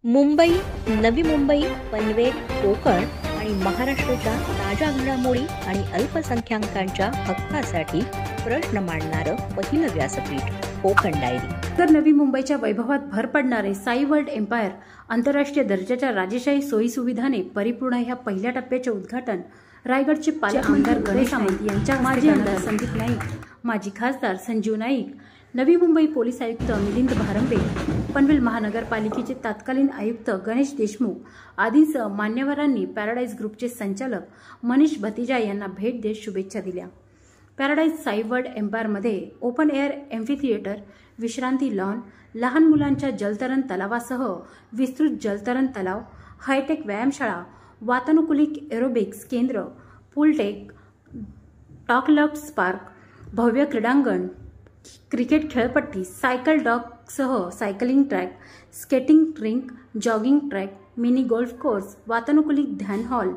मुंबई, नवी मुंबई, पनवेल, कोकण आणि महाराष्ट्राच्या ताज्या घडामोडी आणि अल्पसंख्याकांच्या हक्कासाठी प्रश्न मांडणारं पहिलं व्यासपीठ कोकण डायरी। तर नवी मुंबईच्या वैभवात भर पडणारे साई वर्ल्ड एम्पायर आंतरराष्ट्रीय दर्जाच्या राजेशाही सोयी सुविधाने परिपूर्ण ह्या पहिल्या टप्प्याचे उद्घाटन रायगडचे पालक आमदार गणेश सामंत यांच्या माजी आमदार संदीप नाईक, माजी खासदार संजीव नाईक, नवी मुंबई पोलीस आयुक्त मिलिंद भारंबे, पनवेल महानगरपालिकेचे तत्कालीन आयुक्त गणेश देशमुख आदींसह मान्यवरांनी पॅराडाईज ग्रुपचे संचालक मनीष भतीजा यांना भेट देत शुभेच्छा दिल्या। पॅराडाईज साई वर्ल्ड एम्पायरमध्ये ओपन एअर एम्फीथिएटर, विश्रांती लॉन, लहान मुलांच्या जलतरण तलावासह विस्तृत जलतरण तलाव, हायटेक व्यायामशाळा, वातानुकूलित एरोबिक्स केंद्र, पूलटेक, टॉकलॉक्स पार्क, भव्य क्रीडांगण, क्रिकेट खेळपट्टी, सायकल डॉकसह cycling track, skating rink, jogging track, mini golf course, वातानुकूलित ध्यान हॉल,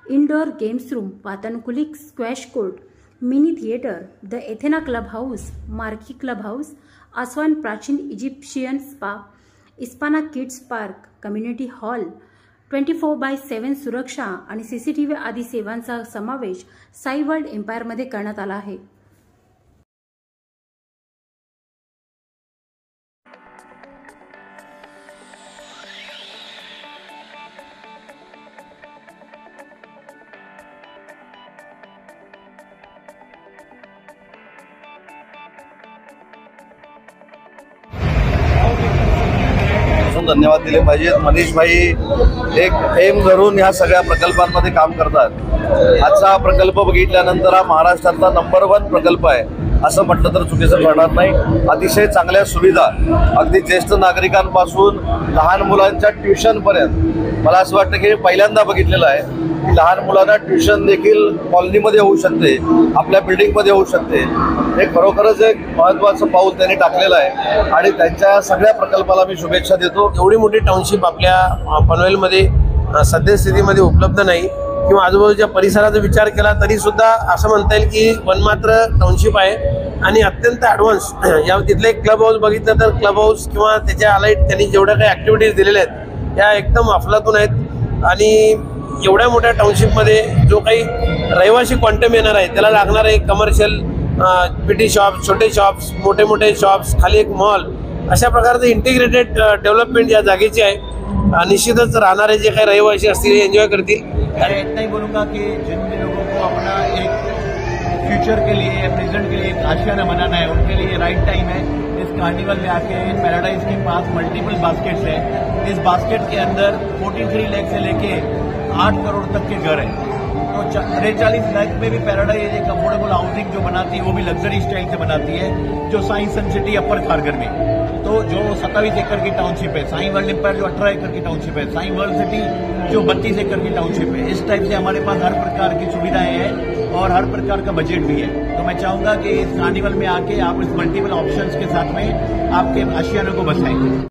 इनडोअर गेम्स रूम, वातानुकूलित squash court, mini theatre, the Athena club house, marquee club house, Aswan प्राचीन Egyptian spa, Espana kids park, community hall, 24/7 सुरक्षा आणि CCTV आदी सेवांचा समावेश Sai world एम्पायरमध्ये करण्यात आला आहे। धन्यवाद दिले पाहिजेत। मनीष भाई एक एम धरून ह्या सगळ्या प्रकल्पांमध्ये काम करतात। आजचा हा प्रकल्प बघितल्यानंतर हा महाराष्ट्रातला नंबर 1 प्रकल्प आहे असं म्हटलं तर चुकीचं ठरणार नाही। अतिशय चांगल्या सुविधा, अगदी ज्येष्ठ नागरिकांपासून लहान मुलांच्या ट्युशन पर्यंत मला असं वाटतं की पहिल्यांदा बघितलेलं आहे की लहान मुलांना ट्युशन देखील कॉलनीमध्ये होऊ शकते, आपल्या बिल्डिंगमध्ये होऊ शकते। हे खरोखरच एक महत्त्वाचं पाऊल त्यांनी टाकलेलं आहे आणि त्यांच्या सगळ्या प्रकल्पाला मी शुभेच्छा देतो। एवढी मोठी टाउनशिप आपल्या पनवेलमध्ये सद्यस्थितीमध्ये उपलब्ध नाही किंवा आजूबाजूच्या परिसराचा विचार केला तरी सुद्धा असं म्हणता येईल की वनमात्र टाउनशिप आहे आणि अत्यंत ॲडव्हान्स। या तिथले क्लब हाऊस बघितलं तर क्लब हाऊस किंवा त्याच्या अलाइट त्यांनी जेवढ्या काही ॲक्टिव्हिटीज दिलेल्या आहेत त्या एकदम अफलातून आहेत आणि एवढ्या मोठ्या टाउनशिपमध्ये जो काही रहिवासी क्वांटम येणार आहे त्याला लागणारे एक कमर्शियल पीटी शॉप्स, छोटे शॉप्स, मोठे मोठे शॉप्स, खाली एक मॉल, अशा प्रकारचं इंटिग्रेटेड डेव्हलपमेंट या जागेची आहे। निश्चितच राहणारे जे काही रहिवासी असतील एन्जॉय करतील। मैं इतना ही बोलूँगा कि जिन भी लोगों को अपना एक फ्यूचर के लिए या प्रेजेंट के लिए एक आशियाना बनाना है उनके लिए राइट टाइम है। इस कार्निवल में आके पैराडाइज के पास मल्टीपल बास्केट्स हैं। इस बास्केट के अंदर 43 लाख से लेके 8 करोड़ तक के घर हैं। तो 43 लाख में भी पैराडाइज एक अफोर्डेबल हाउसिंग जो बनाती है वो भी लग्जरी स्टाइल से बनाती है, जो साई सन सिटी अपर खारघर में। तो जो 27 एकड़ की टाउनशिप है, साई वर्ल्ड एम्पायर जो 18 एकड़ की टाउनशिप है, साई वर्ल्ड सिटी जो 32 एकड़ की टाउनशिप है। इस टाइप से हमारे पास हर प्रकार की सुविधाएं हैं और हर प्रकार का बजट भी है। तो मैं चाहूंगा कि इस कार्निवल में आके आप इस मल्टीपल ऑप्शंस के साथ में आपके आशियाने को बसाएं।